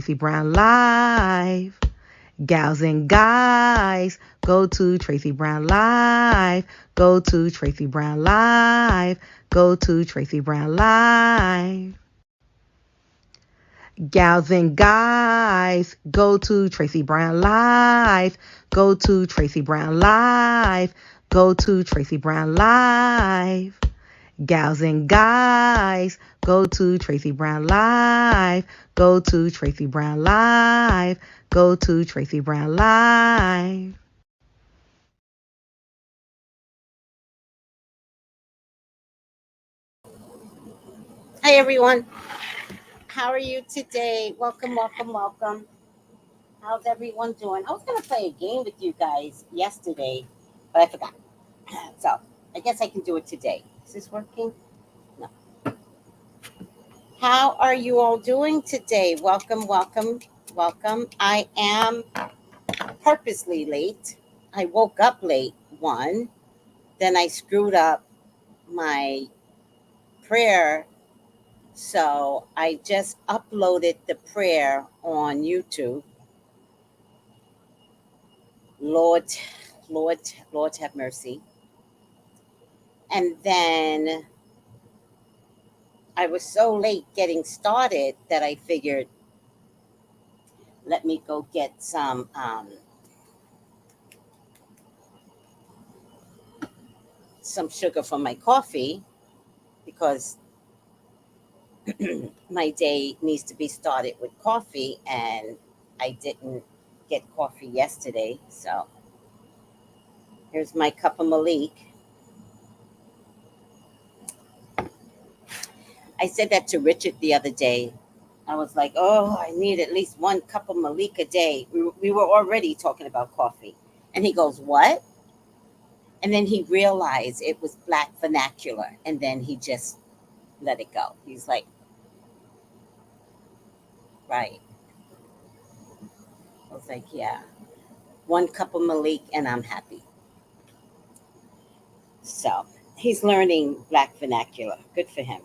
Tracey Brown Live. Gals and guys, go to Tracey Brown Live. Go to Tracey Brown Live. Go to Tracey Brown Live. Gals and guys, go to Tracey Brown Live. Go to Tracey Brown Live. Go to Tracey Brown Live. Gals and guys, go to Tracey Brown Live. Go to Tracey Brown Live. Go to Tracey Brown Live. Hi everyone, how are you today? Welcome, welcome, welcome. How's everyone doing? I was gonna play a game with you guys yesterday, but I forgot. So I guess I can do it today. Is this working? No. How are you all doing today? Welcome, welcome, welcome. I am purposely late. I woke up late, one. Then I screwed up my prayer. So I just uploaded the prayer on YouTube. Lord, Lord, Lord have mercy. And then I was so late getting started that I figured, let me go get some sugar for my coffee because my day needs to be started with coffee, and I didn't get coffee yesterday. So here's my cup of Malik. I said that to Richard the other day. I was like, oh, I need at least one cup of Malik a day. We were already talking about coffee. And he goes, what? And then he realized it was black vernacular. And then he just let it go. He's like, right. I was like, yeah, one cup of Malik and I'm happy. So he's learning black vernacular. Good for him.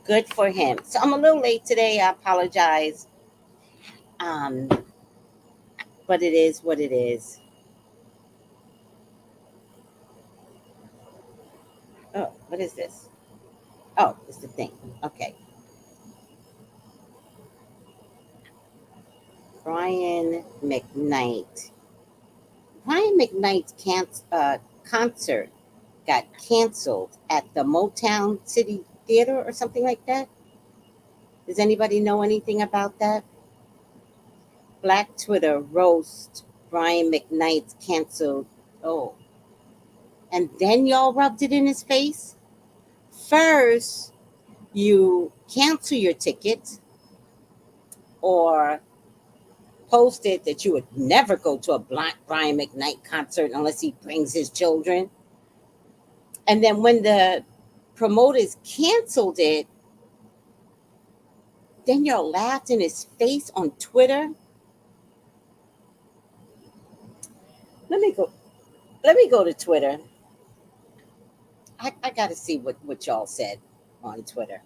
Good for him. So I'm a little late today. I apologize. Um, but it is what it is. Oh, what is this? Oh, it's the thing. Okay. Brian McKnight. Brian McKnight's concert got canceled at the Motown City Theater or something like that. Does anybody know anything about that? Black Twitter roast Brian McKnight's canceled. Oh, and then y'all rubbed it in his face? First, you cancel your ticket or posted that you would never go to a Brian McKnight concert unless he brings his children. And then when the promoters canceled it, then y'all laughed in his face on Twitter. Let me go. Let me go to Twitter. I got to see what y'all said on Twitter.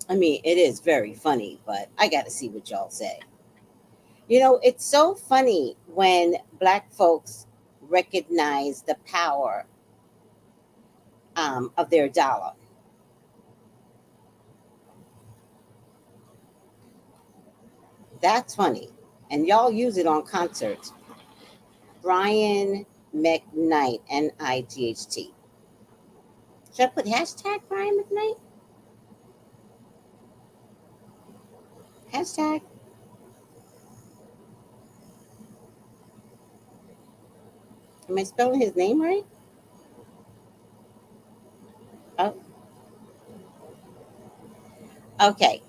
I mean, it is very funny, but I got to see what y'all say. You know, it's so funny when Black folks recognize the power of their dollar. That's funny. And y'all use it on concerts. Brian McKnight, N-I-G-H-T. Should I put hashtag Brian McKnight? Hashtag. Am I spelling his name right? Oh, okay.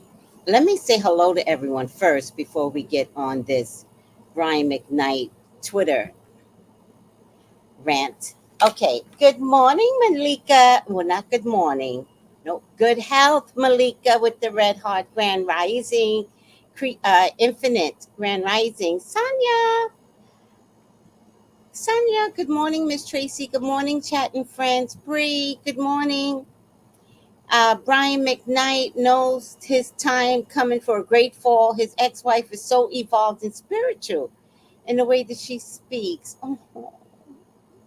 Let me say hello to everyone first before we get on this Brian McKnight Twitter rant. Okay. Good morning, Malika. Well, not good morning. No, good health, Malika, with the red heart grand rising, infinite grand rising. Sonia, Sonia, good morning. Miss Tracy, good morning. Chatting friends. Bree, good morning. Brian McKnight knows his time coming for a great fall. His ex-wife is so evolved and spiritual in the way that she speaks. Oh,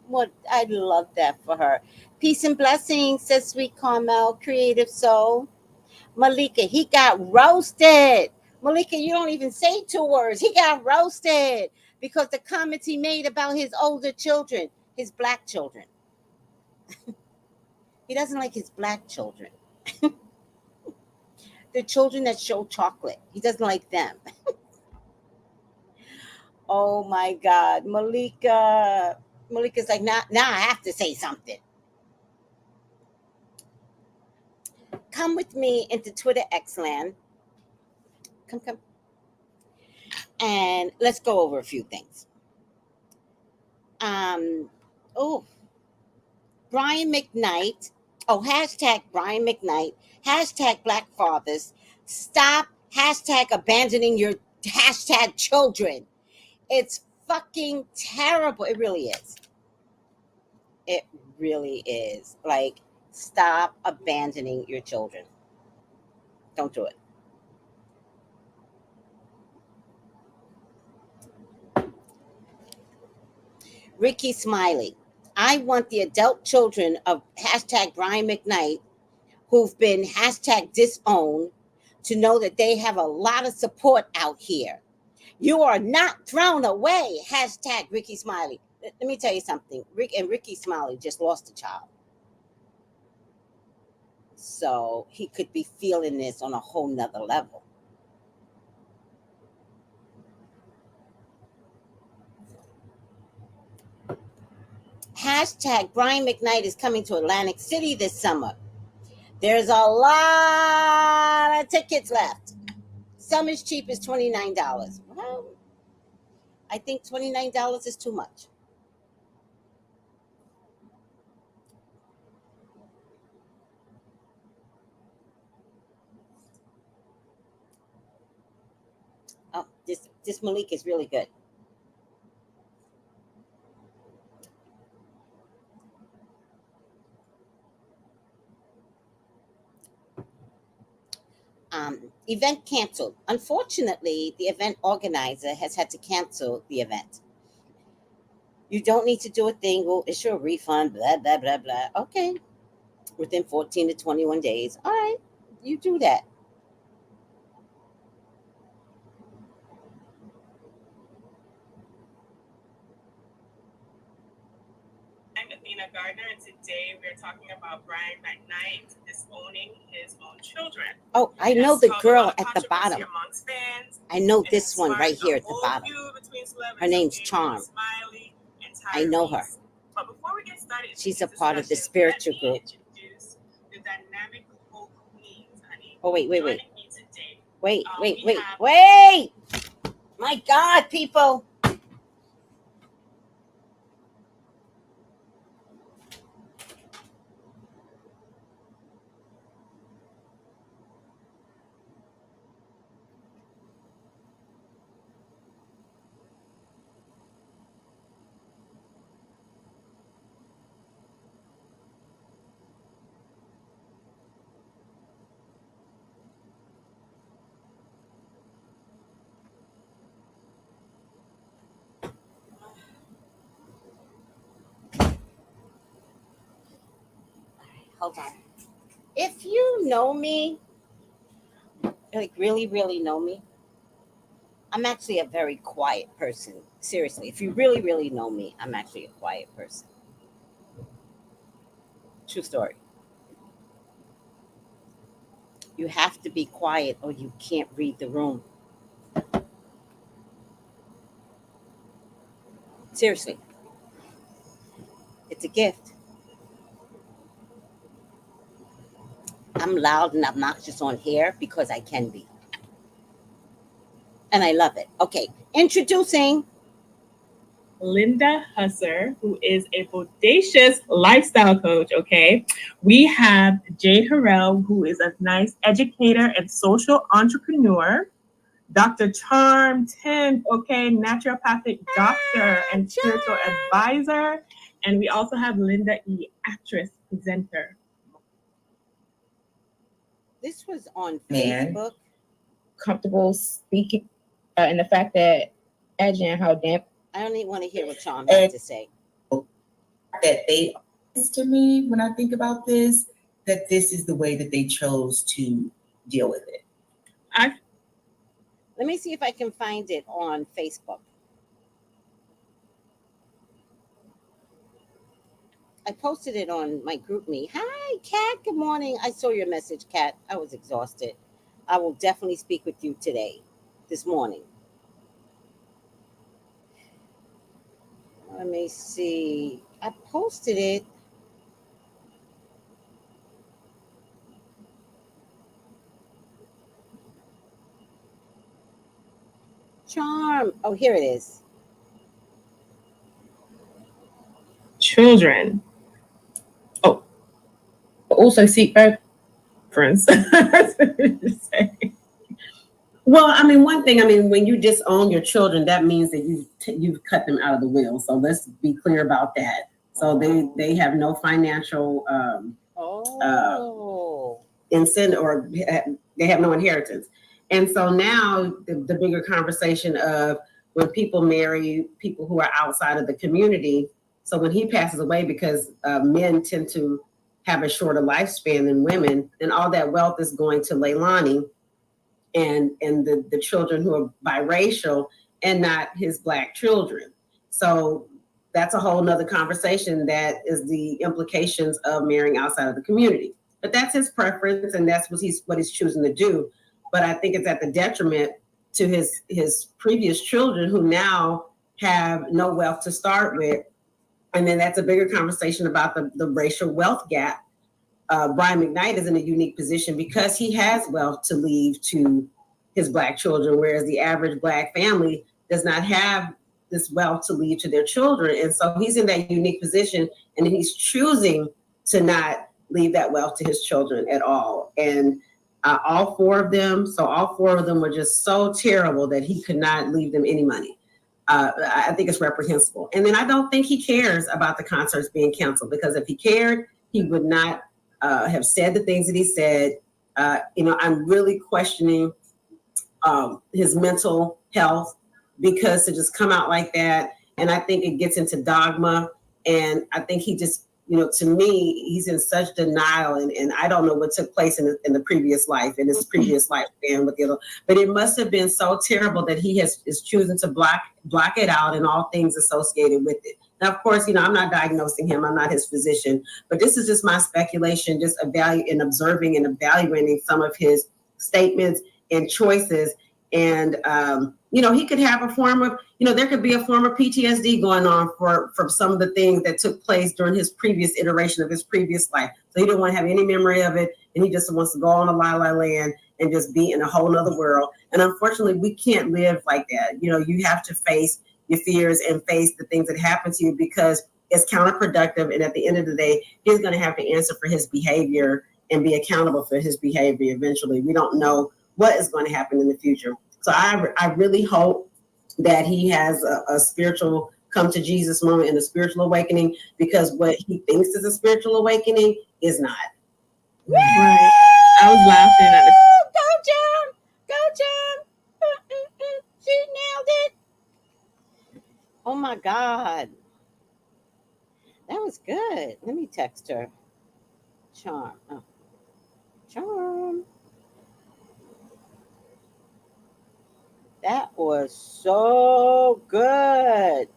what I love that for her. Peace and blessings, says Sweet Carmel, creative soul. Malika, he got roasted. Malika, you don't even say two words. He got roasted because the comments he made about his older children, his black children. He doesn't like his black children. The children that show chocolate. He doesn't like them. Oh my God. Malika. Malika's like, now I have to say something. Come with me into Twitter X land. Come. And let's go over a few things. Um, oh, Brian McKnight. Oh, hashtag Brian McKnight. Hashtag Black Fathers. Stop hashtag abandoning your hashtag children. It's fucking terrible. It really is. It really is. Like, stop abandoning your children. Don't do it. Ricky Smiley. I want the adult children of hashtag Brian McKnight who've been hashtag disowned to know that they have a lot of support out here. You are not thrown away. Hashtag Ricky Smiley. Let me tell you something. Ricky Smiley just lost a child. So he could be feeling this on a whole nother level. Hashtag Brian McKnight is coming to Atlantic City this summer. There's a lot of tickets left. Some as cheap as $29. Well, I think $29 is too much. Oh, this Malik is really good. Event canceled. Unfortunately, the event organizer has had to cancel the event. You don't need to do a thing. We'll issue a refund. Blah blah blah blah. Okay, within 14 to 21 days. All right, you do that. I'm Athena Gardner, and today we're talking about Brian McKnight disowning his own children. Oh, I know the girl at the bottom. I know this one right here at the bottom. Her name's Charm. I know her. But before we get started, she's a part of the spiritual group. Oh, wait. Wait. My God, people. Hold on. If you know me, like really, really know me, I'm actually a very quiet person. Seriously, if you really, really know me, I'm actually a quiet person. True story. You have to be quiet or you can't read the room. Seriously. It's a gift. I'm loud and obnoxious on here because I can be. And I love it. Okay, introducing Linda Husser, who is a bodacious lifestyle coach. Okay, we have Jade Harrell, who is a nice educator and social entrepreneur. Dr. Charm 10th, okay, naturopathic doctor and spiritual advisor. And we also have Linda E., actress, presenter. This was on Facebook. Comfortable speaking, and the fact that and how damp. I don't even want to hear what Charm had to say. That they, to me, when I think about this, that this is the way that they chose to deal with it. Let me see if I can find it on Facebook. I posted it on my group me. Hi, Kat. Good morning. I saw your message, Kat. I was exhausted. I will definitely speak with you today, this morning. Let me see. I posted it. Charm. Oh, here it is. Children. Oh, also seek preference. Well, I mean, one thing, I mean, when you disown your children, that means that you've cut them out of the will. So let's be clear about that. So they have no financial incentive, or they have no inheritance. And so now the bigger conversation of when people marry people who are outside of the community. So when he passes away, because men tend to have a shorter lifespan than women, then all that wealth is going to Leilani and the children who are biracial and not his Black children. So that's a whole nother conversation. That is the implications of marrying outside of the community. But that's his preference, and that's what he's choosing to do. But I think it's at the detriment to his previous children, who now have no wealth to start with. And then that's a bigger conversation about the racial wealth gap. Brian McKnight is in a unique position because he has wealth to leave to his Black children, whereas the average Black family does not have this wealth to leave to their children. And so he's in that unique position, and he's choosing to not leave that wealth to his children at all. And all four of them were just so terrible that he could not leave them any money. I think it's reprehensible. And then I don't think he cares about the concerts being canceled, because if he cared, he would not have said the things that he said. I'm really questioning his mental health, because to just come out like that, and I think it gets into dogma, and I think he just, to me, he's in such denial, and I don't know what took place in the previous life, in his previous lifespan with the other, but it must have been so terrible that he is choosing to block it out and all things associated with it. Now, of course, I'm not diagnosing him. I'm not his physician, but this is just my speculation, just observing and evaluating some of his statements and choices. And, he could have a form of, there could be a form of PTSD going on from some of the things that took place during his previous iteration of his previous life. So he don't want to have any memory of it. And he just wants to go on a la-la land and just be in a whole nother world. And unfortunately, we can't live like that. You have to face your fears and face the things that happen to you, because it's counterproductive. And at the end of the day, he's going to have to answer for his behavior and be accountable for his behavior eventually. We don't know what is going to happen in the future. So I really hope that he has a spiritual come to Jesus moment and a spiritual awakening, because what he thinks is a spiritual awakening is not. Right. I was laughing at the... Go, John! She nailed it. Oh my God. That was good. Let me text her. Charm. Oh. Charm. That was so good.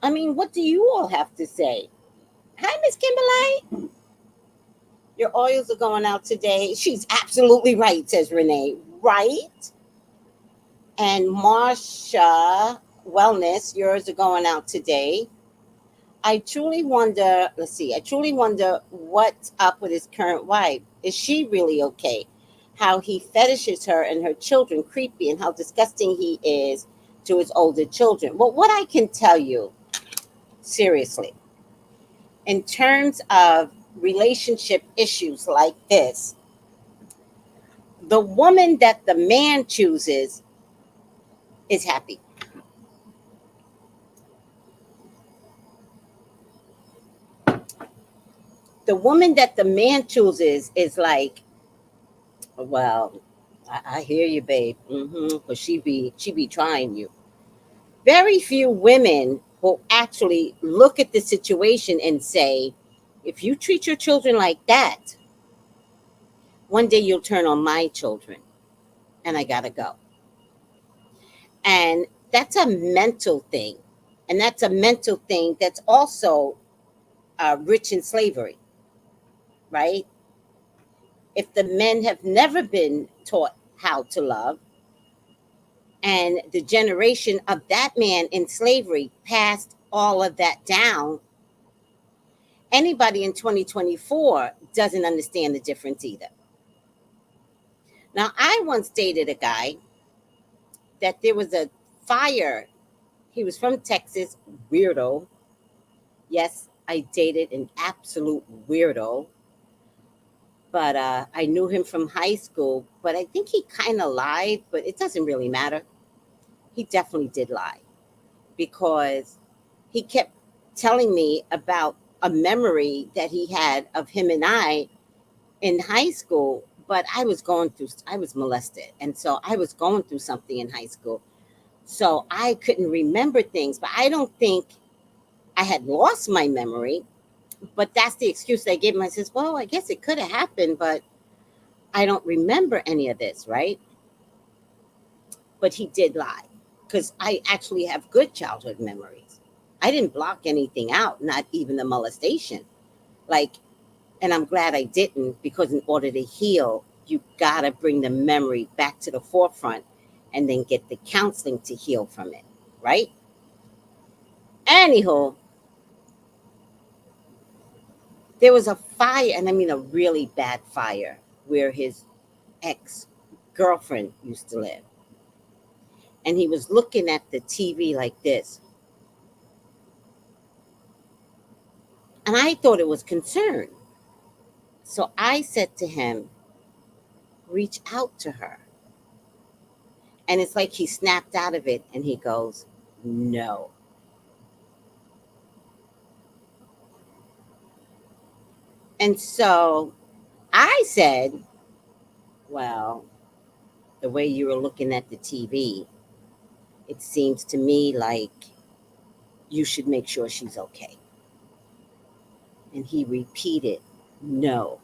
I mean, what do you all have to say? Hi, Miss Kimberly. Your oils are going out today. She's absolutely right, says Renee. Right? And Marsha Wellness, yours are going out today. I truly wonder what's up with his current wife. Is she really okay? How he fetishes her and her children, creepy, and how disgusting he is to his older children. Well, what I can tell you, seriously, in terms of relationship issues like this, the woman that the man chooses is happy. The woman that the man chooses is like, well, I hear you, babe. But she be trying you. Very few women will actually look at the situation and say, if you treat your children like that, one day you'll turn on my children and I gotta go. And that's a mental thing. And that's a mental thing that's also rich in slavery, right? If the men have never been taught how to love, and the generation of that man in slavery passed all of that down, anybody in 2024 doesn't understand the difference either. Now, I once dated a guy that there was a fire. He was from Texas, weirdo. Yes, I dated an absolute weirdo. But I knew him from high school, but I think he kind of lied, but it doesn't really matter. He definitely did lie because he kept telling me about a memory that he had of him and I in high school, but I was molested. And so I was going through something in high school. So I couldn't remember things, but I don't think I had lost my memory. But that's the excuse I gave him. I says, well, I guess it could have happened, but I don't remember any of this, right? But he did lie because I actually have good childhood memories. I didn't block anything out, not even the molestation. Like, and I'm glad I didn't, because in order to heal, you gotta bring the memory back to the forefront and then get the counseling to heal from it, right? Anyhow, there was a fire, and I mean a really bad fire, where his ex-girlfriend used to live. And he was looking at the TV like this. And I thought it was concern. So I said to him, reach out to her. And it's like he snapped out of it and he goes, no. And so I said, well, the way you were looking at the TV, it seems to me like you should make sure she's okay. And he repeated, no.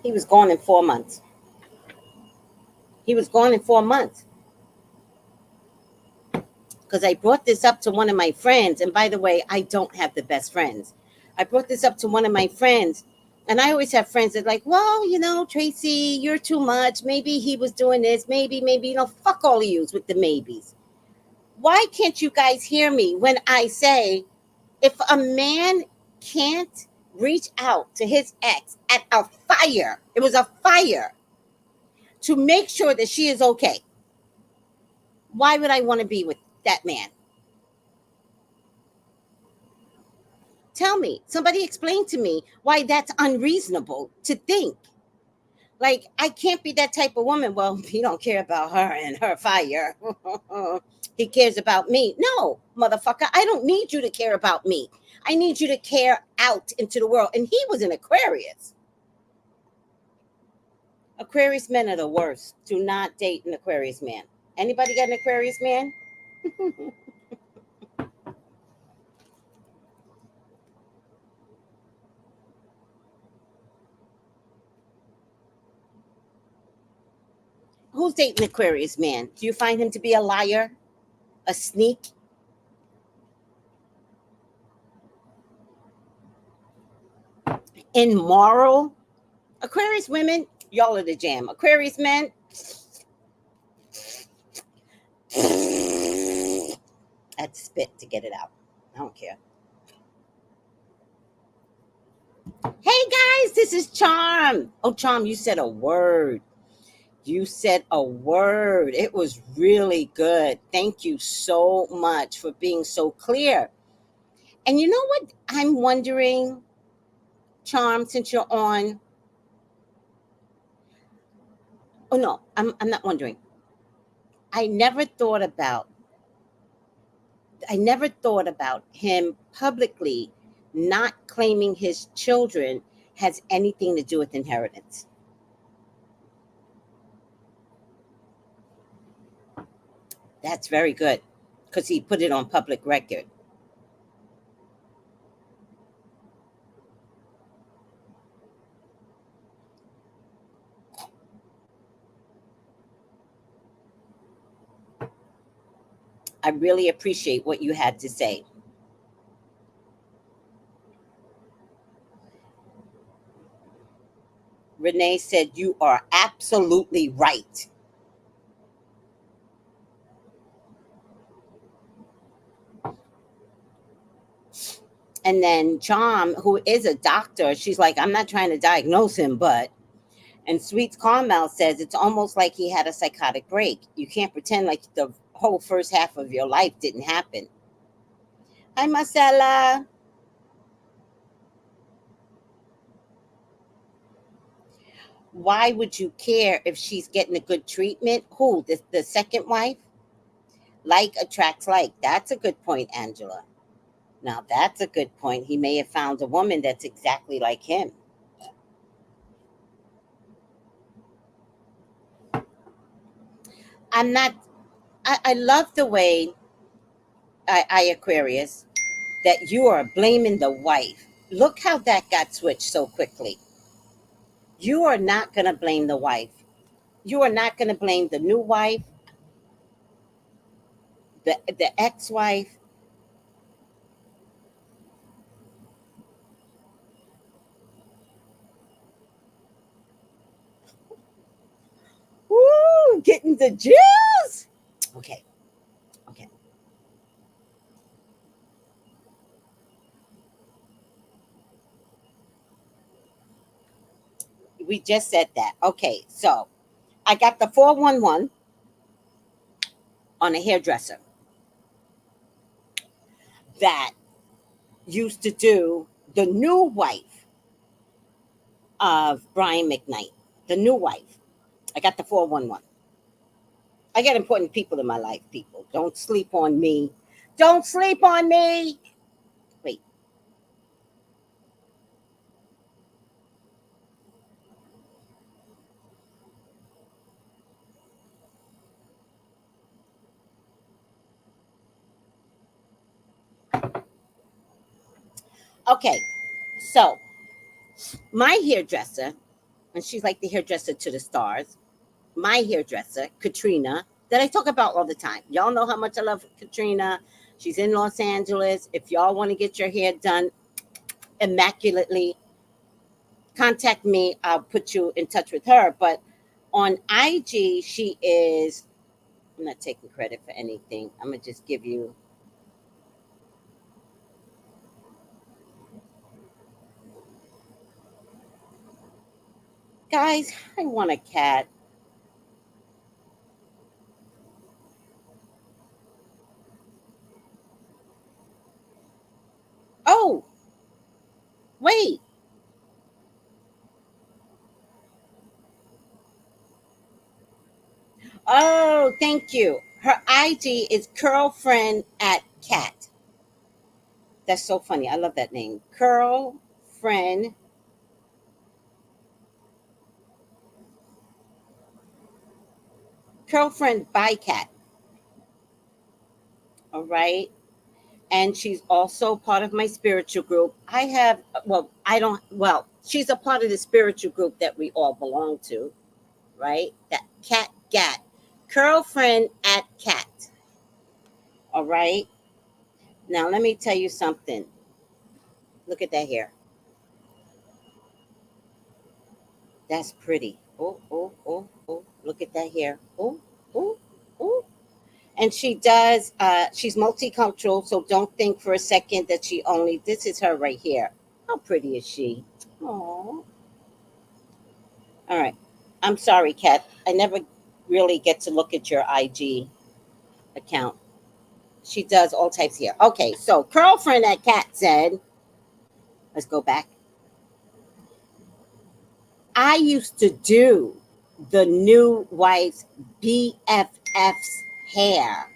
He was gone in 4 months. He was gone in 4 months. Because I brought this up to one of my friends. And by the way, I don't have the best friends. I brought this up to one of my friends. And I always have friends that are like, well, you know, Tracey, you're too much. Maybe he was doing this. Maybe, you know, fuck all of yous with the maybes. Why can't you guys hear me when I say, if a man can't reach out to his ex at a fire, it was a fire, to make sure that she is okay, why would I want to be with that man? Tell me, somebody explain to me why that's unreasonable to think. Like, I can't be that type of woman. Well, he don't care about her and her fire. He cares about me. No, motherfucker, I don't need you to care about me. I need you to care out into the world. And he was an Aquarius. Aquarius men are the worst. Do not date an Aquarius man. Anybody got an Aquarius man? Who's dating an Aquarius man? Do you find him to be a liar? A sneak? Immoral? Aquarius women, y'all are the jam. Aquarius men, I had to spit to get it out. I don't care. Hey guys, this is Charm. Oh, Charm, you said a word. You said a word. It was really good. Thank you so much for being so clear. And you know what I'm wondering, Charm, since you're on? Oh no, I'm not wondering. I never thought about I never thought about him publicly not claiming his children has anything to do with inheritance. That's very good because he put it on public record. I really appreciate what you had to say. Renee said, "You are absolutely right." And then Chom, who is a doctor, she's like, "I'm not trying to diagnose him, but." And Sweets Carmel says, "It's almost like he had a psychotic break. You can't pretend like the whole first half of your life didn't happen." Hi, Marcella. Why would you care if she's getting a good treatment? Who? The second wife? Like attracts like. That's a good point, Angela. Now, that's a good point. He may have found a woman that's exactly like him. I'm not, I love the way, Aquarius, that you are blaming the wife. Look how that got switched so quickly. You are not going to blame the wife. You are not going to blame the new wife, the ex-wife. Woo, getting the juice. Okay, okay. We just said that. Okay, so I got the 411 on a hairdresser that used to do the new wife of Brian McKnight. The new wife. I got the 411. I got important people in my life, people. Don't sleep on me. Don't sleep on me. Wait. Okay. So, my hairdresser, and she's like the hairdresser to the stars, my hairdresser, Katrina, that I talk about all the time. Y'all know how much I love Katrina. She's in Los Angeles. If y'all want to get your hair done immaculately, contact me. I'll put you in touch with her. But on IG, she is, I'm not taking credit for anything. I'm going to just give you. Guys, I want a cat. Oh, wait. Oh, thank you. Her IG is curlfriend at cat. That's so funny. I love that name. Curlfriend. Curlfriend by cat. All right. And she's also part of my spiritual group. She's a part of the spiritual group that we all belong to, right? That cat gat. Curlfriend at cat. All right. Now let me tell you something. Look at that hair. That's pretty. Oh, oh, oh, oh. Look at that hair. Oh, oh, oh. And she's multicultural, so don't think for a second that this is her right here. How pretty is she? Oh. All right. I'm sorry, Kat. I never really get to look at your IG account. She does all types here. Okay, so girlfriend at Cat said, let's go back. I used to do the new wife's BFF's hair.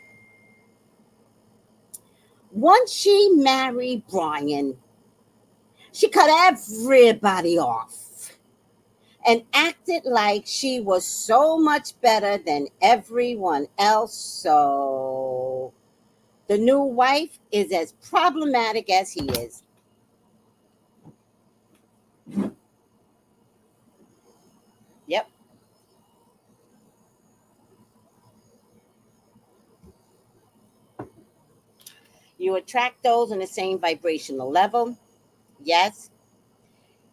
Once she married Brian, she cut everybody off and acted like she was so much better than everyone else. So the new wife is as problematic as he is. Yep. You attract those on the same vibrational level. Yes.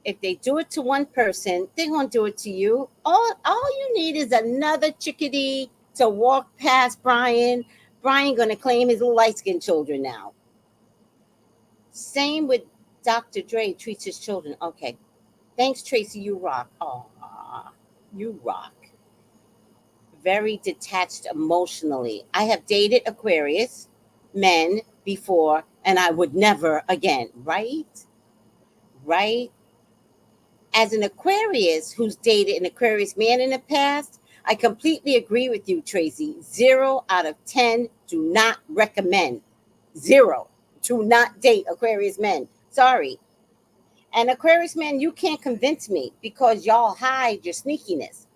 If they do it to one person, they're going to do it to you. All you need is another chickadee to walk past Brian. Brian going to claim his little light-skinned children now. Same with Dr. Dre treats his children. Okay. Thanks, Tracy. You rock. Oh, you rock. Very detached emotionally. I have dated Aquarius men before, and I would never again. Right? Right? As an Aquarius who's dated an Aquarius man in the past, I completely agree with you, Tracy. 0 out of 10 do not recommend. 0. Do not date Aquarius men. Sorry. And Aquarius men, you can't convince me because y'all hide your sneakiness.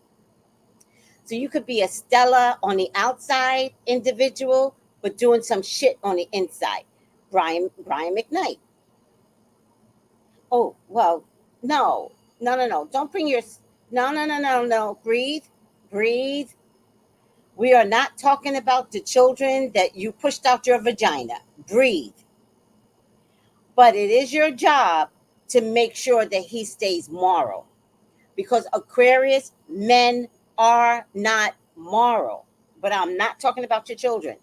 So you could be a Stella on the outside individual, but doing some shit on the inside. Brian McKnight. Oh, well, no. Don't bring your... No. Breathe. We are not talking about the children that you pushed out your vagina. Breathe. But it is your job to make sure that he stays moral. Because Aquarius men are not moral. But I'm not talking about your children.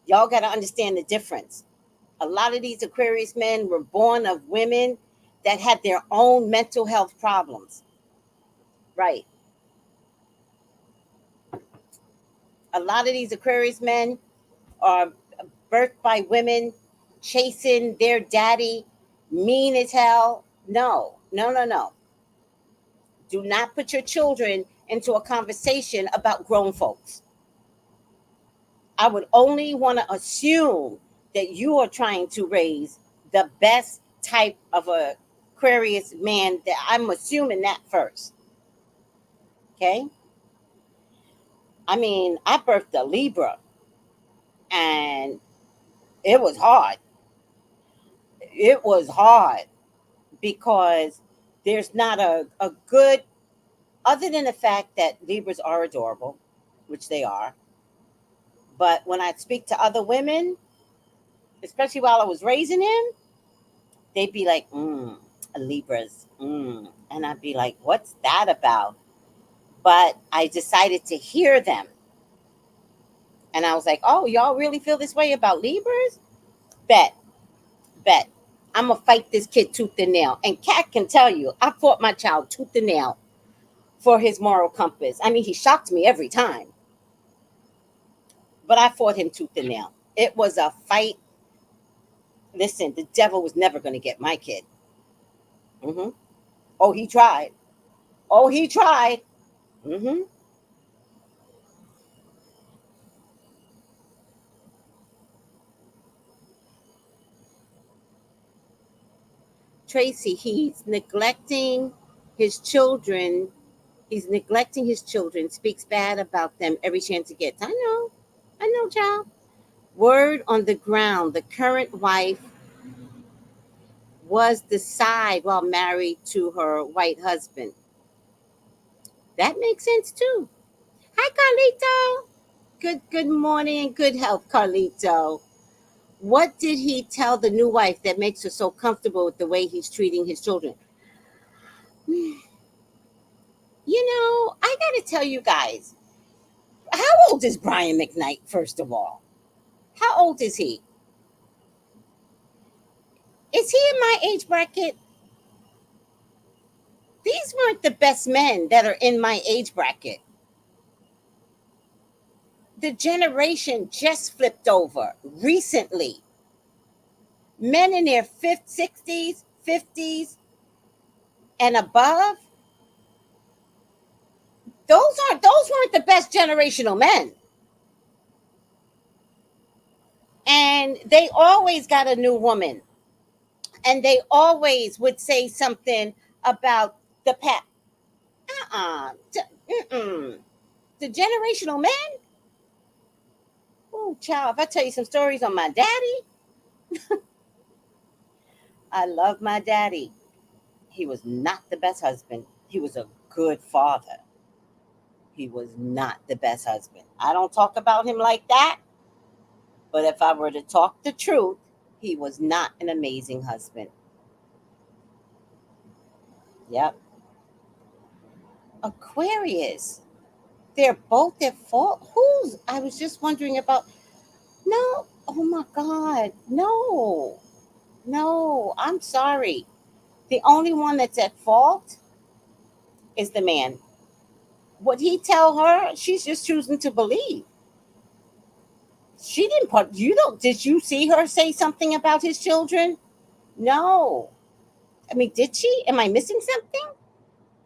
Y'all got to understand the difference. A lot of these Aquarius men were born of women that had their own mental health problems. Right. A lot of these Aquarius men are birthed by women chasing their daddy, mean as hell. No. Do not put your children into a conversation about grown folks. I would only want to assume that you are trying to raise the best type of a Aquarius man. That I'm assuming that first. Okay? I mean, I birthed a Libra, and it was hard. It was hard because there's not a good, other than the fact that Libras are adorable, which they are. But when I speak to other women, especially while I was raising him, they'd be like, Libras. And I'd be like, what's that about? But I decided to hear them. And I was like, oh, y'all really feel this way about Libras? Bet. I'm going to fight this kid tooth and nail. And Kat can tell you, I fought my child tooth and nail for his moral compass. I mean, he shocked me every time. But I fought him tooth and nail. It was a fight. Listen, the devil was never going to get my kid. Oh, he tried. Tracy, he's neglecting his children. Speaks bad about them every chance he gets. I know, child. Word on the ground, the current wife was the side while married to her white husband. That makes sense too. Hi, Carlito. Good morning and good health, Carlito. What did he tell the new wife that makes her so comfortable with the way he's treating his children? I got to tell you guys, how old is Brian McKnight, first of all? How old is he? Is he in my age bracket? These weren't the best men that are in my age bracket. the generation just flipped over recently. Men in their 60s, 50s, and above, those weren't the best generational men. And they always got a new woman. And they always would say something about the past. The generational men? Oh, child, if I tell you some stories on my daddy, I love my daddy. He was not the best husband. He was a good father. He was not the best husband. I don't talk about him like that. But if I were to talk the truth, he was not an amazing husband. Yep. Aquarius. They're both at fault. I was just wondering about. No. Oh my God. No. No. I'm sorry. The only one that's at fault is the man. What he tell her, she's just choosing to believe. She didn't put, did you see her say something about his children? No. I mean, did she? Am I missing something?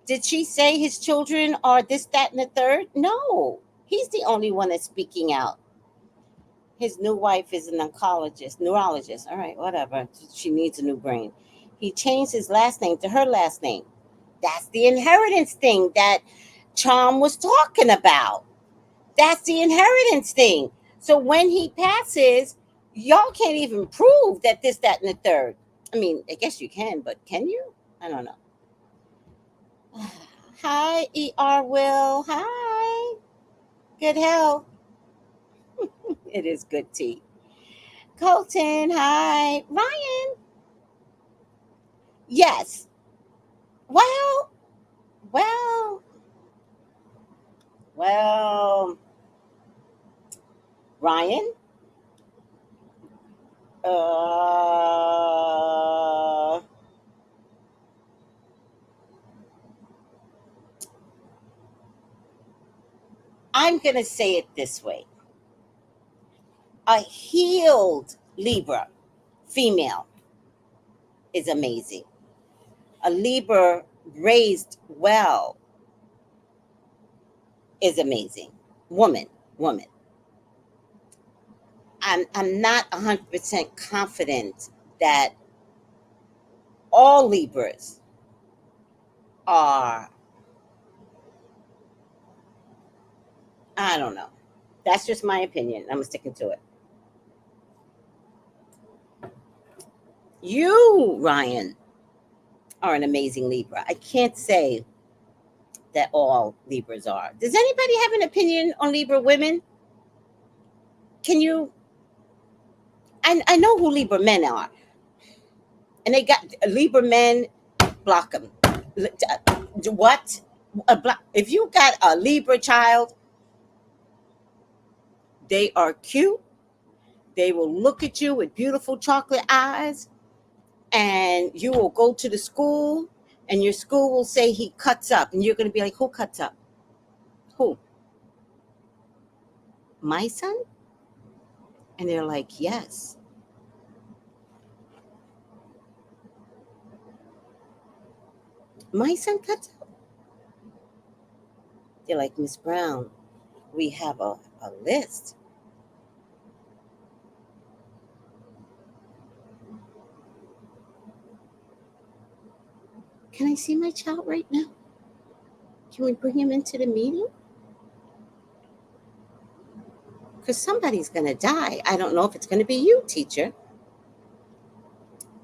Did she say his children are this, that, and the third? No. He's the only one that's speaking out. His new wife is an neurologist. All right, whatever. She needs a new brain. He changed his last name to her last name. That's the inheritance thing that Charm was talking about. That's the inheritance thing. So when he passes, y'all can't even prove that this, that, and the third. I mean, I guess you can, but can you? I don't know. Hi, ER Will. Hi. Good health. It is good tea. Colton, hi. Ryan. Yes. Well, Ryan. I'm going to say it this way. A healed Libra female is amazing. A Libra raised well is amazing. Woman. I'm not 100% confident that all Libras are, I don't know. That's just my opinion. I'm sticking to it. You, Ryan, are an amazing Libra. I can't say that all Libras are. Does anybody have an opinion on Libra women? Can you? I know who Libra men are. And they got Libra men, block them. What? If you got a Libra child, they are cute. They will look at you with beautiful chocolate eyes, and you will go to the school, and your school will say he cuts up, and you're going to be like, who cuts up? Who? My son? And they're like, yes. My son cuts up? They're like, Miss Brown, we have a list. Can I see my child right now? Can we bring him into the meeting? Because somebody's going to die. I don't know if it's going to be you, teacher.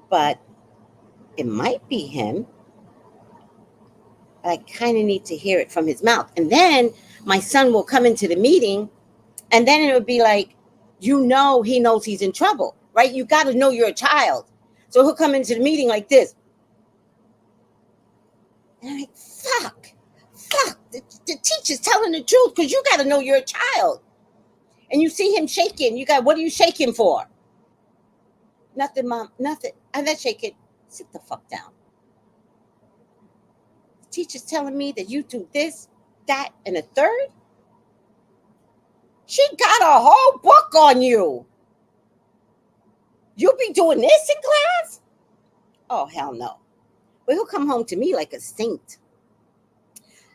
But it might be him. I kind of need to hear it from his mouth. And then my son will come into the meeting, and then it would be like, he knows he's in trouble, right? You got to know you're a child. So he'll come into the meeting like this. And I'm like, fuck. The teacher's telling the truth, because you got to know you're a child. And you see him shaking. What are you shaking for? Nothing, Mom, nothing. I'm not shaking. Sit the fuck down. The teacher's telling me that you do this, that, and a third. She got a whole book on you. You be doing this in class? Oh, hell no. But he'll come home to me like a saint.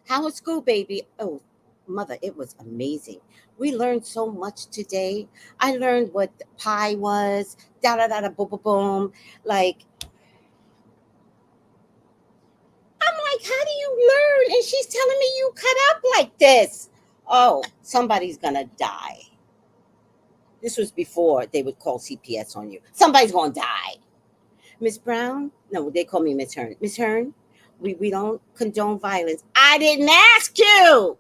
How was school, baby? Oh, mother, it was amazing. We learned so much today. I learned what pi was, da da da da boom boom boom. Like, I'm like, how do you learn? And she's telling me you cut up like this. Oh, somebody's gonna die. This was before they would call CPS on you. Somebody's gonna die. Miss Brown? No, they call me Miss Hearn. Miss Hearn, we don't condone violence. I didn't ask you.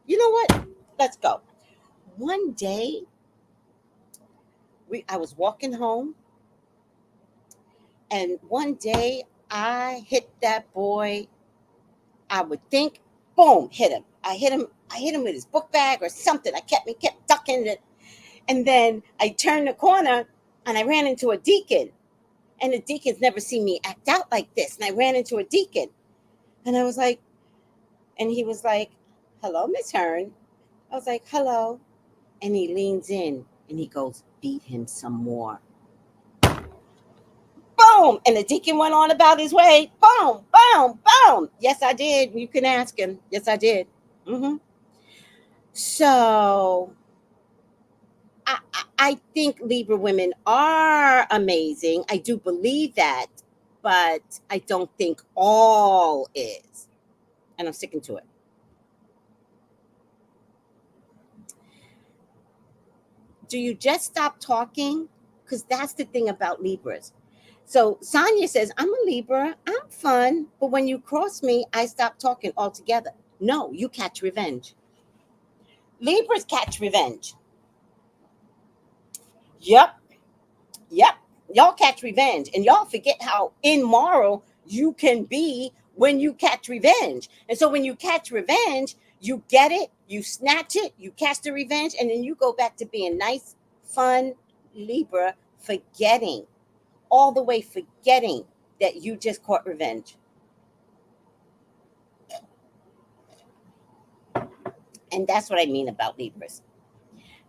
You know what? Let's go. One day, I was walking home, and one day I hit that boy. I would think, boom, hit him. I hit him with his book bag or something. I kept ducking it. And then I turned the corner and I ran into a deacon. And the deacons never seen me act out like this. And I ran into a deacon. And I was like, and he was like, hello, Miss Hearn. I was like, hello. And he leans in and he goes, beat him some more. Boom. And the deacon went on about his way. Boom, boom, boom. Yes, I did. You can ask him. Yes, I did. So I think Libra women are amazing. I do believe that, but I don't think all is. And I'm sticking to it. Do you just stop talking? Because that's the thing about Libras. So Sonia says, I'm a Libra. I'm fun. But when you cross me, I stop talking altogether. No, you catch revenge. Libras catch revenge. Yep. Y'all catch revenge. And y'all forget how immoral you can be when you catch revenge. And so when you catch revenge, you get it, you snatch it, you catch the revenge, and then you go back to being nice, fun Libra, forgetting that you just caught revenge. And that's what I mean about Libras.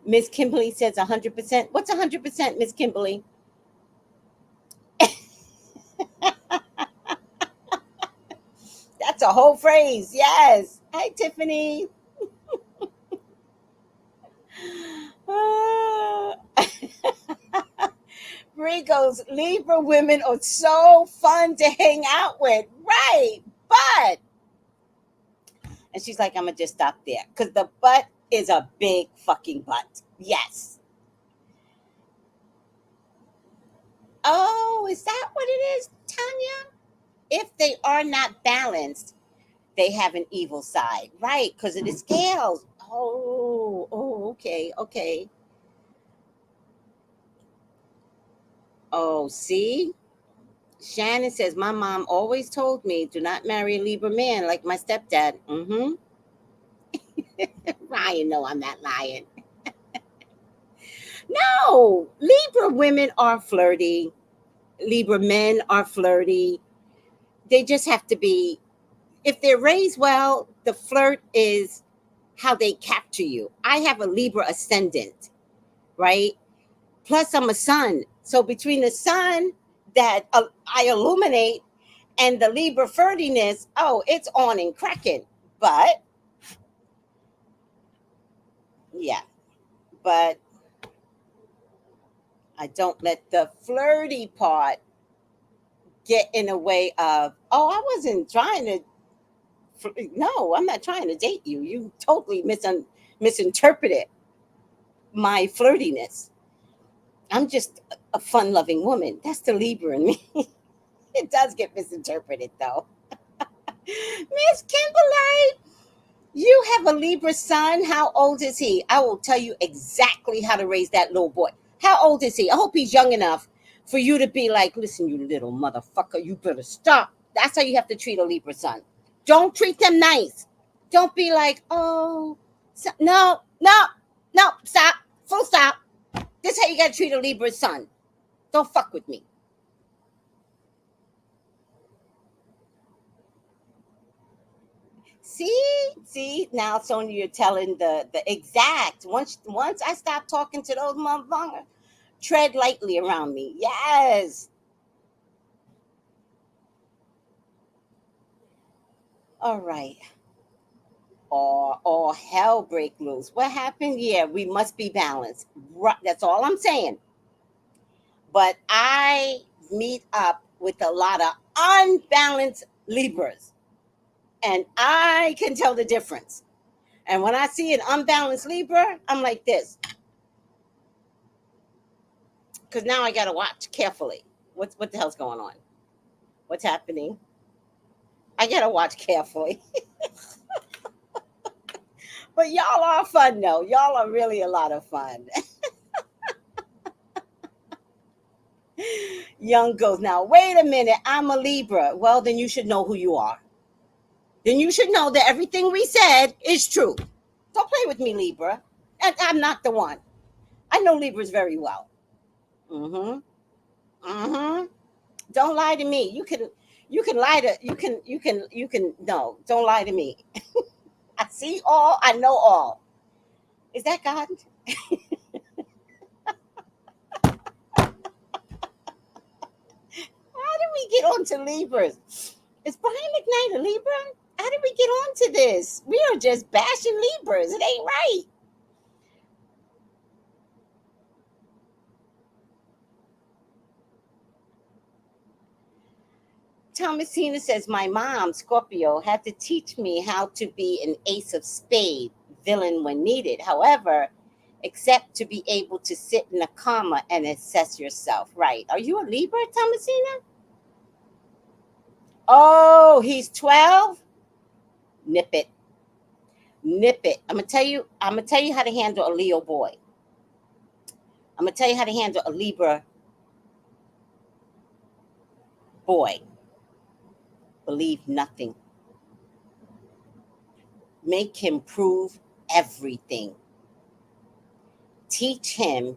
Miss Kimberly says 100%. What's 100%, Miss Kimberly? That's a whole phrase. Yes. Hi, Tiffany. Bree goes, Libra women are so fun to hang out with. Right. But, and she's like, I'm going to just stop there. Because the butt is a big fucking butt. Yes. Oh, is that what it is, Tanya? If they are not balanced, they have an evil side. Right. Because of the scales. Oh, okay. Oh, see? Shannon says, my mom always told me, do not marry a Libra man like my stepdad. Ryan, no, I'm not lying. No, Libra women are flirty. Libra men are flirty. They just have to be, if they're raised well, the flirt is how they capture you. I have a Libra ascendant, right? Plus I'm a sun. So between the sun that I illuminate and the Libra flirtiness, oh, it's on and cracking. But yeah, but I don't let the flirty part get in the way of, oh, I wasn't trying to, no, I'm not trying to date you. You totally misinterpreted my flirtiness. I'm just a fun-loving woman. That's the Libra in me. It does get misinterpreted, though. Miss Kimberly, you have a Libra son. How old is he? I will tell you exactly how to raise that little boy. How old is he? I hope he's young enough for you to be like, listen, you little motherfucker, you better stop. That's how you have to treat a Libra son. Don't treat them nice. Don't be like, oh, no, stop, full stop. This is how you got to treat a Libra son. Don't fuck with me. See, now Sonia, you're telling the exact. Once I stop talking to those motherfuckers, tread lightly around me. Yes. All right. Or hell break loose. What happened? Yeah, we must be balanced. Right, that's all I'm saying. But I meet up with a lot of unbalanced Libras, and I can tell the difference. And when I see an unbalanced Libra, I'm like this, because now I got to watch carefully. What the hell's going on? What's happening? I got to watch carefully. But y'all are fun, though. Y'all are really a lot of fun. Young goes, now, wait a minute. I'm a Libra. Well, then you should know who you are. Then you should know that everything we said is true. Don't play with me, Libra. I'm not the one. I know Libras very well. Mm-hmm. Mm-hmm. Don't lie to me. You can lie to you can no, don't lie to me. I see all, I know all. Is that God? How did we get on to Libras? Is Brian McKnight a Libra? How did we get on to this? We are just bashing Libras. It ain't right. Thomasina says, my mom, Scorpio, had to teach me how to be an ace of spade, villain when needed. However, except to be able to sit in a comma and assess yourself. Right. Are you a Libra, Thomasina? Oh, he's 12? Nip it. Nip it. I'm gonna tell you how to handle a Leo boy. I'm gonna tell you how to handle a Libra boy. Believe nothing. Make him prove everything. Teach him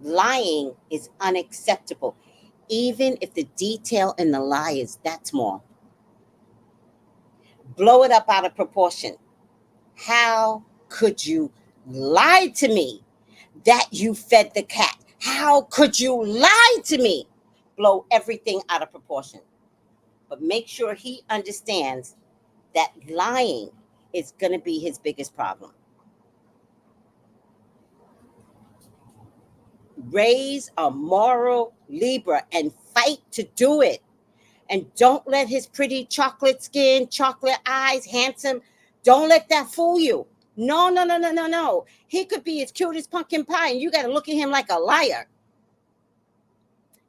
lying is unacceptable, even if the detail in the lie is that small. Blow it up out of proportion. How could you lie to me that you fed the cat? How could you lie to me? Blow everything out of proportion. But make sure he understands that lying is going to be his biggest problem. Raise a moral Libra and fight to do it. And don't let his pretty chocolate skin, chocolate eyes, handsome, don't let that fool you. No, no, no, no, no, no. He could be as cute as pumpkin pie, and you got to look at him like a liar.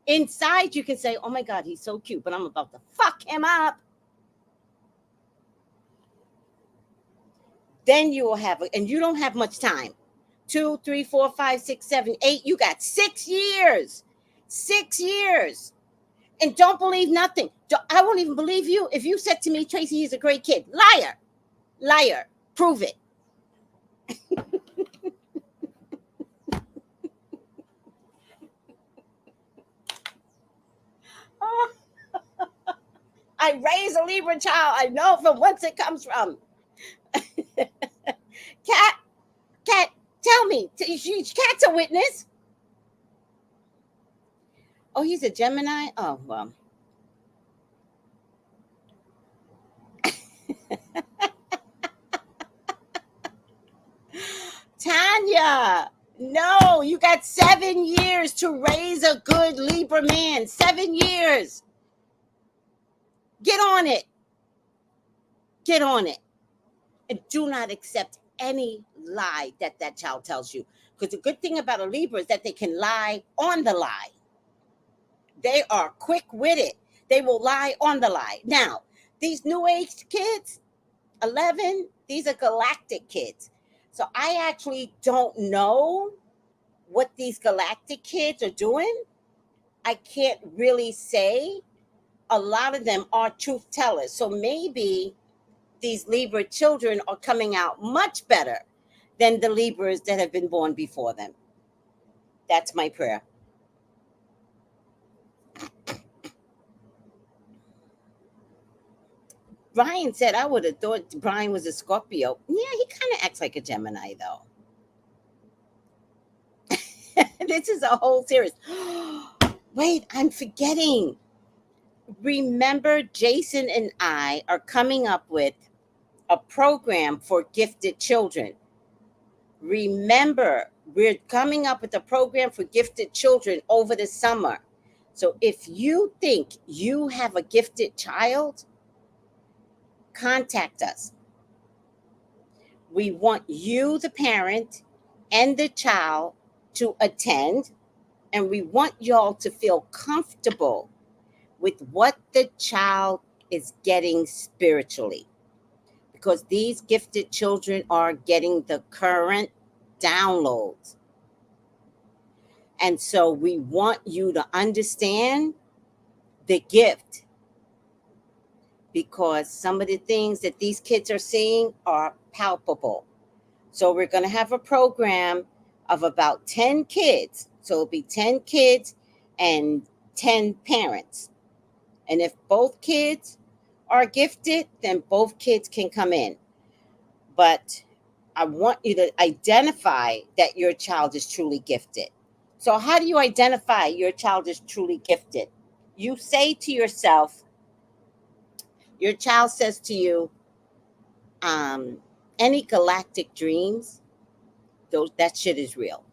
Inside, you can say, oh my God, he's so cute, but I'm about to fuck him up. Then you will have, and you don't have much time. 2, 3, 4, 5, 6, 7, 8. You got 6 years. 6 years. And don't believe nothing. I won't even believe you if you said to me, Tracy, he's a great kid. Liar. Liar. Prove it. Oh, I raised a Libra child. I know from whence it comes from. Cat, tell me. Cat's a witness. Oh, he's a Gemini? Oh, well. Tanya, no, you got 7 years to raise a good Libra man. 7 years. Get on it. Get on it. And do not accept any lie that child tells you. Because the good thing about a Libra is that they can lie on the lie. They are quick-witted. They will lie on the lie. Now, these new age kids, 11, these are galactic kids. So I actually don't know what these galactic kids are doing. I can't really say. A lot of them are truth tellers. So maybe these Libra children are coming out much better than the Libras that have been born before them. That's my prayer. Brian said, I would have thought Brian was a Scorpio. Yeah, he kind of acts like a Gemini, though. This is a whole series. Wait, I'm forgetting. Remember, Jason and I are coming up with a program for gifted children. Remember, we're coming up with a program for gifted children over the summer. So if you think you have a gifted child, contact us. We want you, the parent, and the child to attend, and we want y'all to feel comfortable with what the child is getting spiritually. Because these gifted children are getting the current downloads. And so we want you to understand the gift, because some of the things that these kids are seeing are palpable. So we're going to have a program of about 10 kids. So it'll be 10 kids and 10 parents. And if both kids are gifted, then both kids can come in. But I want you to identify that your child is truly gifted. So how do you identify your child is truly gifted? You say to yourself, your child says to you, any galactic dreams, that shit is real.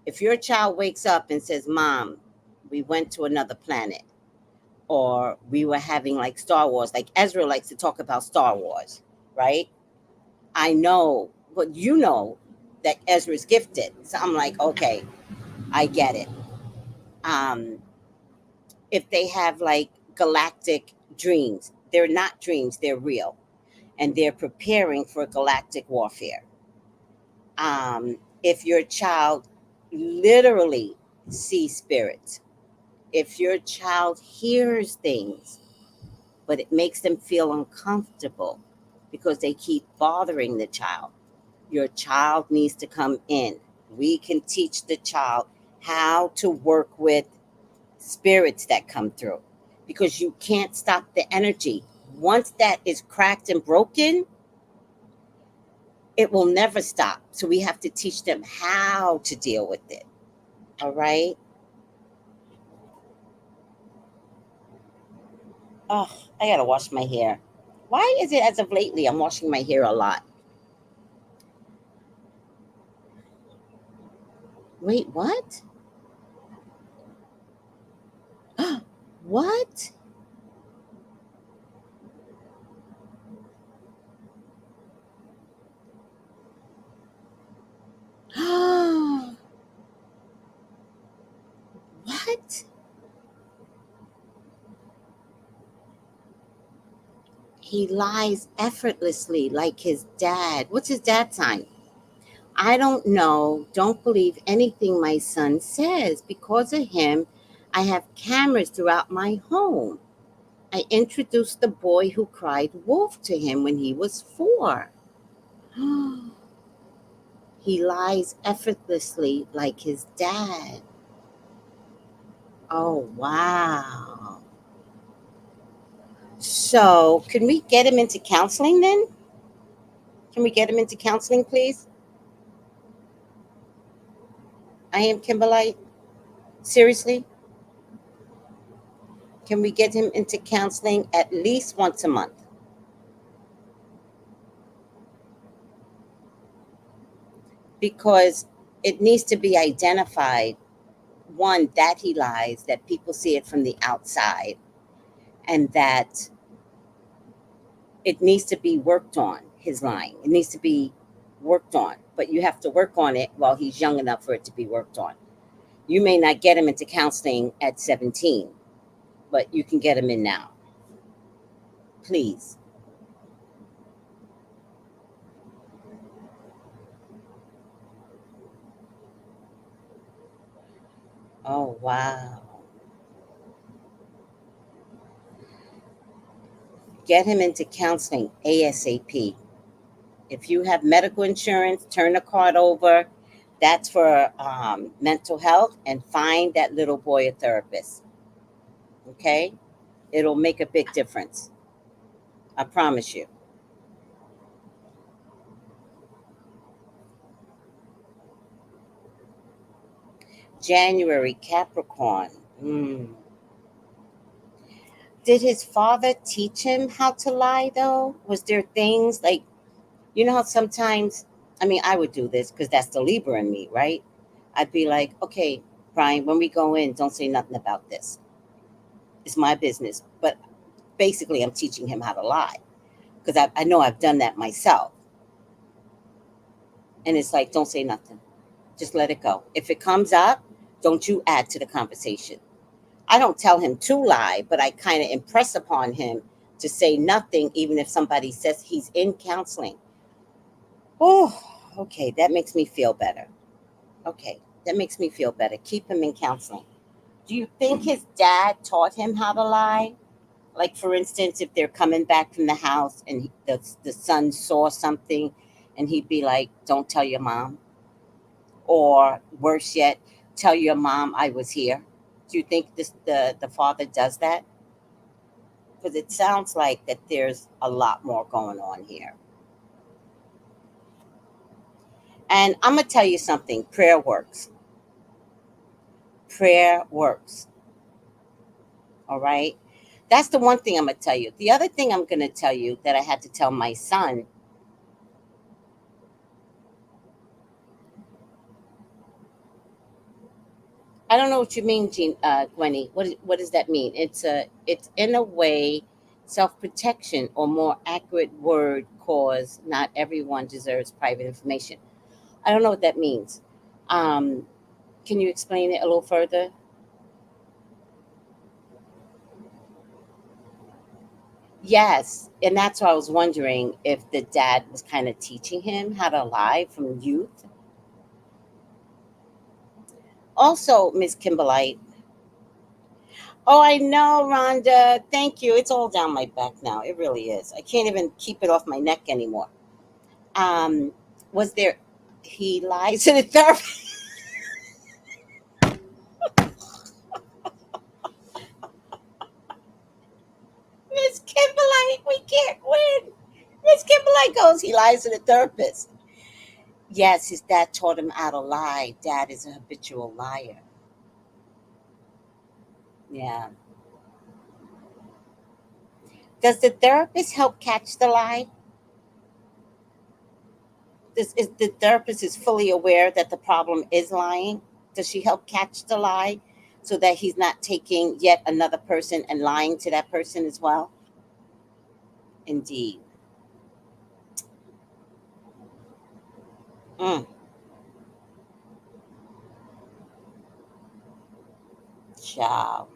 If your child wakes up and says, Mom, we went to another planet, or we were having like Star Wars, like Ezra likes to talk about Star Wars, right? I know, but you know that Ezra's gifted. So I'm like, okay, I get it. If they have like galactic dreams, they're not dreams, they're real. And they're preparing for galactic warfare. If your child literally sees spirits, if your child hears things, but it makes them feel uncomfortable because they keep bothering the child, your child needs to come in. We can teach the child how to work with spirits that come through, because you can't stop the energy. Once that is cracked and broken, it will never stop. So we have to teach them how to deal with it. All right. Oh, I gotta wash my hair. Why is it as of lately I'm washing my hair a lot? Wait, what? What? What? He lies effortlessly like his dad. What's his dad's sign? I don't know. Don't believe anything my son says. Because of him, I have cameras throughout my home. I introduced the boy who cried wolf to him when he was 4. He lies effortlessly like his dad. Oh, wow. So, can we get him into counseling then? Can we get him into counseling, please? I am Kimberlite. Seriously? Can we get him into counseling at least once a month? Because it needs to be identified, one, that he lies, that people see it from the outside, and that it needs to be worked on, his lying. It needs to be worked on, but you have to work on it while he's young enough for it to be worked on. You may not get him into counseling at 17, but you can get him in now. Please. Oh, wow. Get him into counseling ASAP. If you have medical insurance, turn the card over. That's for mental health, and find that little boy a therapist. Okay? It'll make a big difference. I promise you. January, Capricorn. Did his father teach him how to lie, though? Was there things like, you know how sometimes, I mean, I would do this because that's the Libra in me, right? I'd be like, okay, Brian, when we go in, don't say nothing about this. It's my business. But basically, I'm teaching him how to lie because I know I've done that myself. And it's like, don't say nothing. Just let it go. If it comes up, don't you add to the conversation. I don't tell him to lie, but I kind of impress upon him to say nothing, even if somebody says he's in counseling. Oh, okay, that makes me feel better. Okay, that makes me feel better. Keep him in counseling. Do you think his dad taught him how to lie? Like, for instance, if they're coming back from the house and the son saw something and he'd be like, don't tell your mom. Or worse yet, tell your mom I was here. Do you think the father does that? Because it sounds like that there's a lot more going on here. And I'm going to tell you something. Prayer works. Prayer works. All right? That's the one thing I'm going to tell you. The other thing I'm going to tell you that I had to tell my son, I don't know what you mean, Gwenny. What does that mean? It's in a way self-protection, or more accurate word, cause not everyone deserves private information. I don't know what that means. Um, can you explain it a little further? Yes, and that's why I was wondering if the dad was kind of teaching him how to lie from youth. Also, Miss Kimberlite. Oh, I know, Rhonda. Thank you. It's all down my back now. It really is. I can't even keep it off my neck anymore. Um, was there? He lies to the therapist. Miss Kimberlite, we can't win. Miss Kimberlite goes. He lies to the therapist. Yes, his dad taught him how to lie. Dad is a habitual liar. Yeah. Does the therapist help catch the lie? This is the therapist is fully aware that the problem is lying. Does she help catch the lie so that he's not taking yet another person and lying to that person as well? Indeed. Mm, child.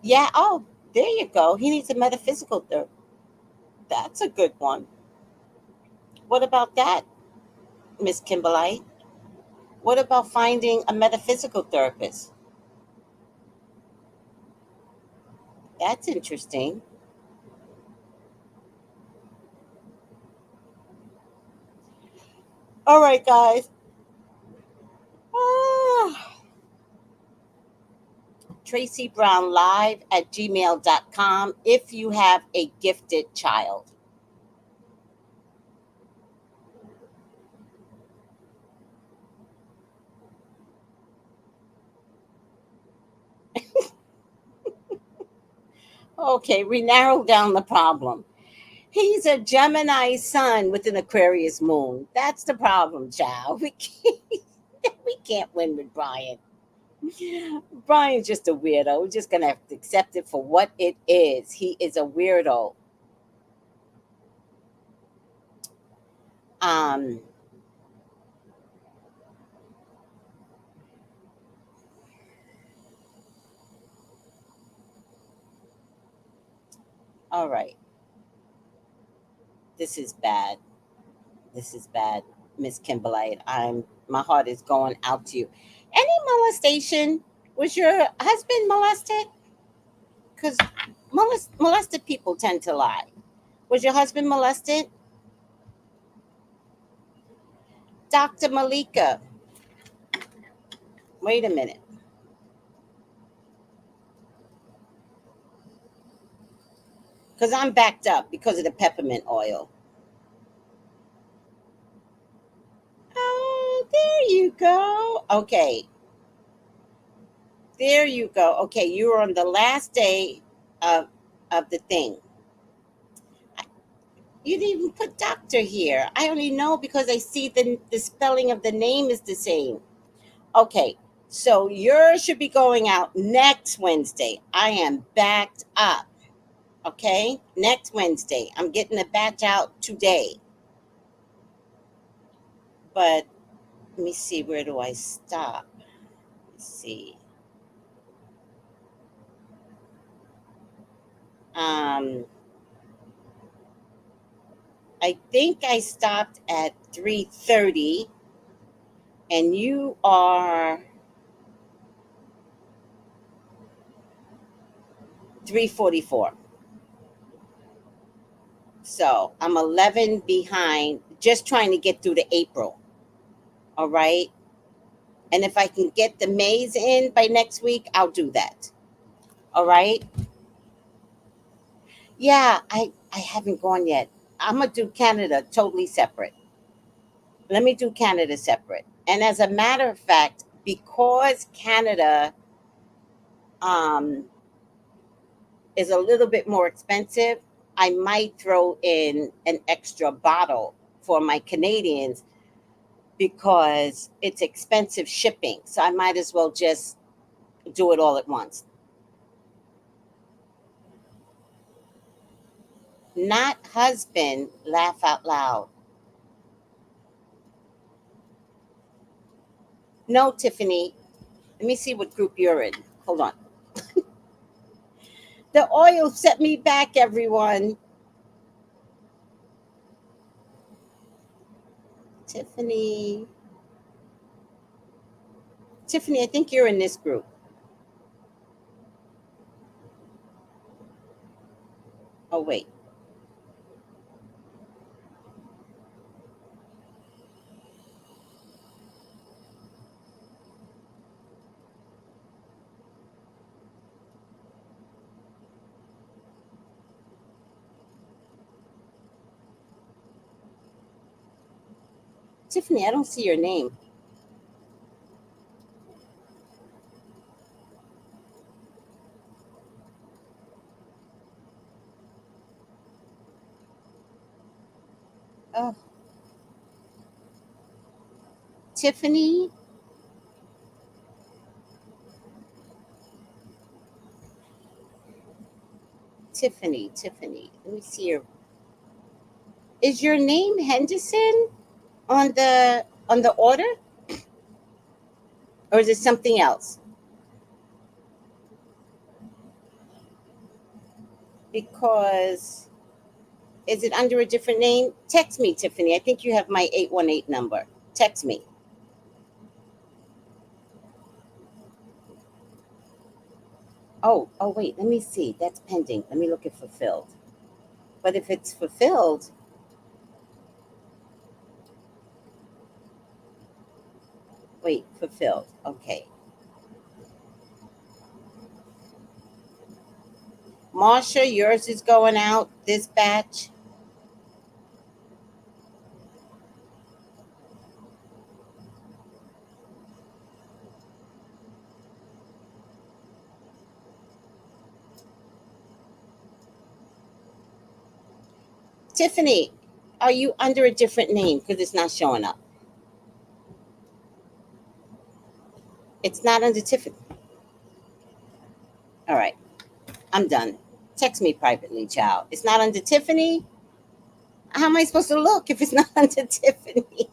Yeah. Oh, there you go. He needs a metaphysical therapist. That's a good one. What about that, Miss Kimberlite? What about finding a metaphysical therapist? That's interesting. All right, guys. Ah, Tracy Brown Live at gmail.com if you have a gifted child. Okay, we narrowed down the problem. He's a Gemini sun with an Aquarius moon. That's the problem, child. We can't win with Brian. Brian's just a weirdo. We're just gonna have to accept it for what it is. He is a weirdo. Um, all right. This is bad. This is bad, Miss Kimberlite. My heart is going out to you. Any molestation? Was your husband molested? Because molested people tend to lie. Was your husband molested? Dr. Malika, wait a minute. Because I'm backed up because of the peppermint oil. Oh, there you go. Okay. There you go. Okay, you were on the last day of the thing. You didn't even put doctor here. I only know because I see the spelling of the name is the same. Okay, so yours should be going out next Wednesday. I am backed up. Okay, next Wednesday. I'm getting the batch out today. But let me see, where do I stop? Let's see. I think I stopped at 3:30, and you are 3:44. So I'm 11 behind, just trying to get through to April. All right. And if I can get the Mays in by next week, I'll do that. All right. Yeah, I haven't gone yet. I'm gonna do Canada totally separate. Let me do Canada separate. And as a matter of fact, because Canada um, is a little bit more expensive, I might throw in an extra bottle for my Canadians because it's expensive shipping. So I might as well just do it all at once. Not husband, laugh out loud. No, Tiffany. Let me see what group you're in. Hold on. The oil set me back, everyone. Tiffany. Tiffany, I think you're in this group. Oh, wait. Tiffany, I don't see your name. Oh, Tiffany. Tiffany. Let me see your. Is your name Henderson on the order, or is it something else? Because is it under a different name? Text me, Tiffany. I think you have my 818 number. Text me. Oh, wait. Let me see. That's pending. Let me look at fulfilled. But if it's fulfilled, wait, fulfilled. Okay. Marsha, yours is going out this batch. Tiffany, are you under a different name? Because it's not showing up. It's not under Tiffany. All right. I'm done. Text me privately, child. It's not under Tiffany. How am I supposed to look if it's not under Tiffany?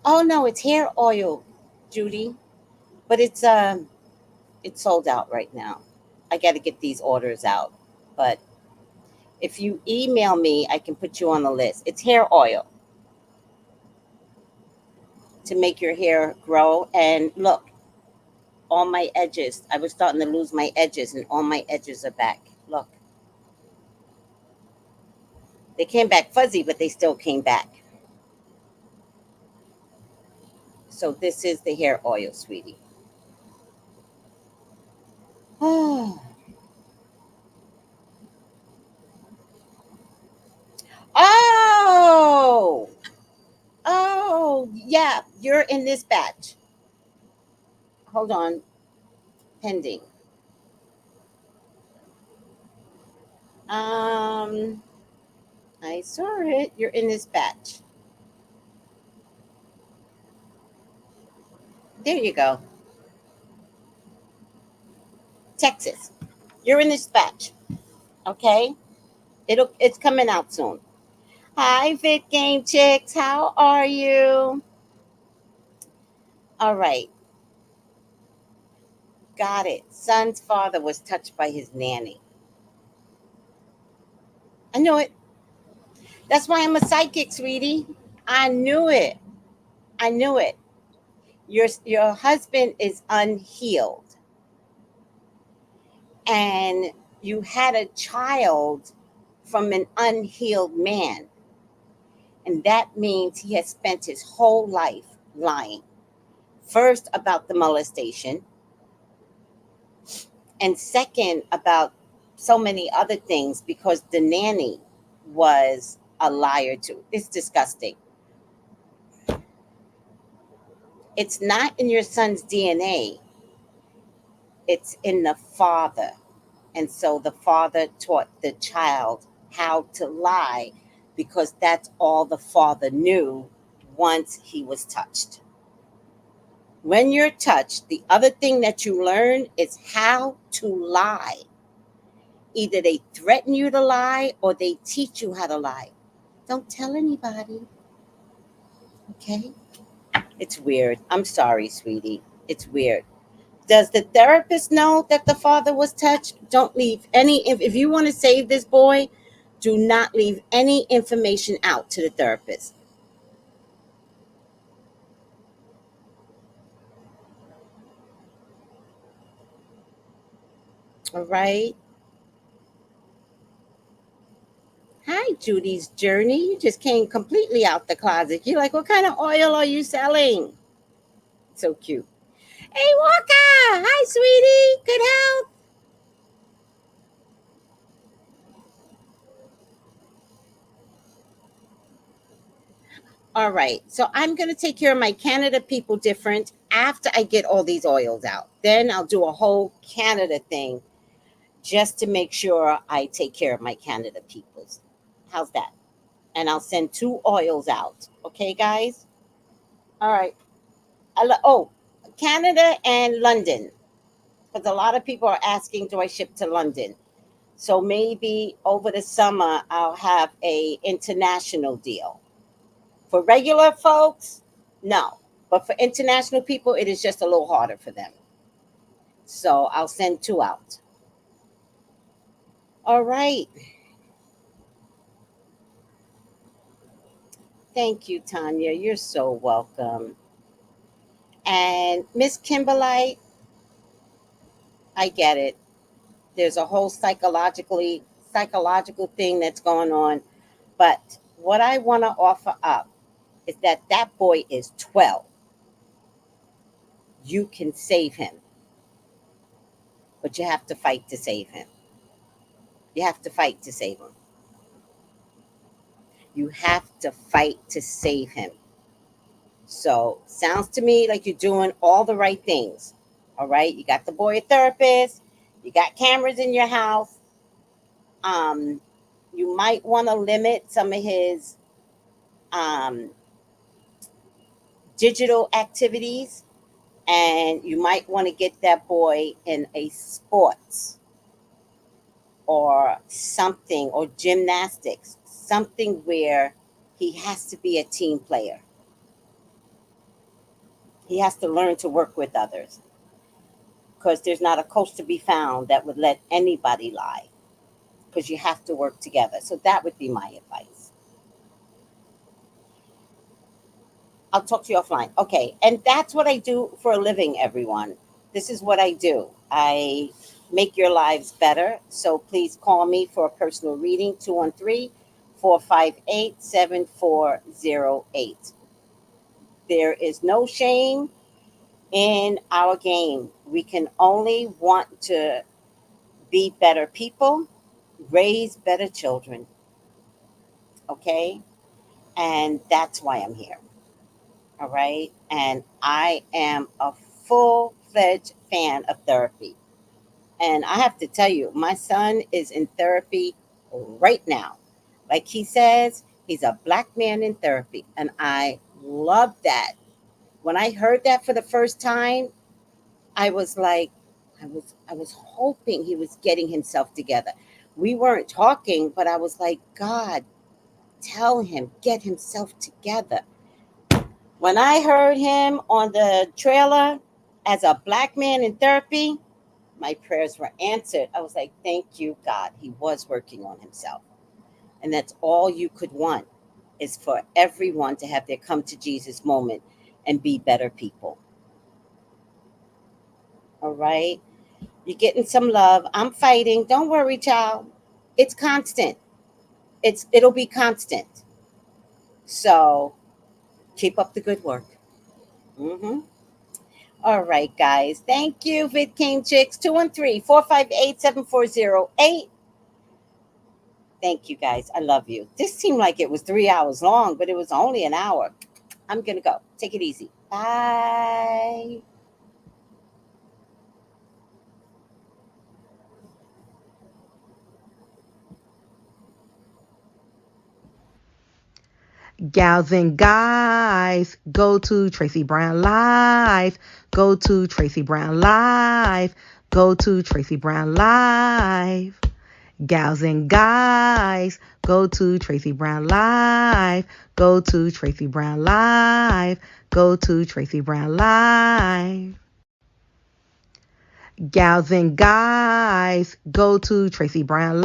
Oh no, it's hair oil, Judy. But it's sold out right now. I got to get these orders out. But if you email me, I can put you on the list. It's hair oil to make your hair grow. And look, all my edges. I was starting to lose my edges, and all my edges are back. Look. They came back fuzzy, but they still came back. So this is the hair oil, sweetie. Yeah, you're in this batch. Hold on. Pending. I saw it. You're in this batch. There you go. Texas. You're in this batch. Okay? It's coming out soon. Hi, Fit Game Chicks. How are you? All right. Got it. Son's father was touched by his nanny. I knew it. That's why I'm a psychic, sweetie. I knew it. I knew it. Your husband is unhealed, and you had a child from an unhealed man, and that means he has spent his whole life lying. First about the molestation, and second about so many other things because the nanny was a liar too. It's disgusting. It's not in your son's DNA, it's in the father. And so the father taught the child how to lie because that's all the father knew once he was touched. When you're touched, the other thing that you learn is how to lie. Either they threaten you to lie or they teach you how to lie. Don't tell anybody. Okay? It's weird. I'm sorry, sweetie. It's weird. Does the therapist know that the father was touched? Don't leave any, if you want to save this boy, do not leave any information out to the therapist. All right? Hi, Judy's Journey. You just came completely out the closet. You're like, what kind of oil are you selling? So cute. Hey, Walker. Hi, sweetie. Good health. All right. So I'm going to take care of my Canada people different after I get all these oils out. Then I'll do a whole Canada thing just to make sure I take care of my Canada peoples. How's that? And I'll send 2 oils out. Okay, guys? All right. Oh, Canada and London. Because a lot of people are asking, do I ship to London? So maybe over the summer, I'll have a international deal. For regular folks, no. But for international people, it is just a little harder for them. So I'll send 2 out. All right. Thank you, Tanya. You're so welcome. And Miss Kimberlite, I get it. There's a whole psychological thing that's going on. But what I want to offer up is that that boy is 12. You can save him, but you have to fight to save him. You have to fight to save him. You have to fight to save him. So sounds to me like you're doing all the right things. All right. You got the boy a therapist. You got cameras in your house. Um, you might want to limit some of his um, digital activities, and you might want to get that boy in a sports or something, or gymnastics, something where he has to be a team player. He has to learn to work with others because there's not a coach to be found that would let anybody lie because you have to work together. So that would be my advice. I'll talk to you offline. Okay. And that's what I do for a living, everyone. This is what I do. I make your lives better. So please call me for a personal reading, 213-458-7408. There is no shame in our game. We can only want to be better people, raise better children. Okay? And that's why I'm here. All right. And I am a full-fledged fan of therapy. And I have to tell you, my son is in therapy right now. Like he says, he's a black man in therapy. And I love that. When I heard that for the first time, I was like, I was hoping he was getting himself together. We weren't talking, but I was like, God, tell him, get himself together. When I heard him on the trailer as a black man in therapy, my prayers were answered. I was like, thank you, God. He was working on himself. And that's all you could want, is for everyone to have their come to Jesus moment and be better people. All right. You're getting some love. I'm fighting. Don't worry, child. It's constant. It'll be constant. So keep up the good work. Mm-hmm. All right, guys. Thank you, VidCame Chicks. 213-458-7408. Thank you, guys. I love you. This seemed like it was 3 hours long, but it was only an hour. I'm going to go. Take it easy. Bye. Gals and guys, go to Tracey Brown Live. Go to Tracey Brown Live. Go to Tracey Brown Live. Gals and guys, go to Tracey Brown Live. Go to Tracey Brown Live. Go to Tracey Brown Live. Gals and guys, go to Tracey Brown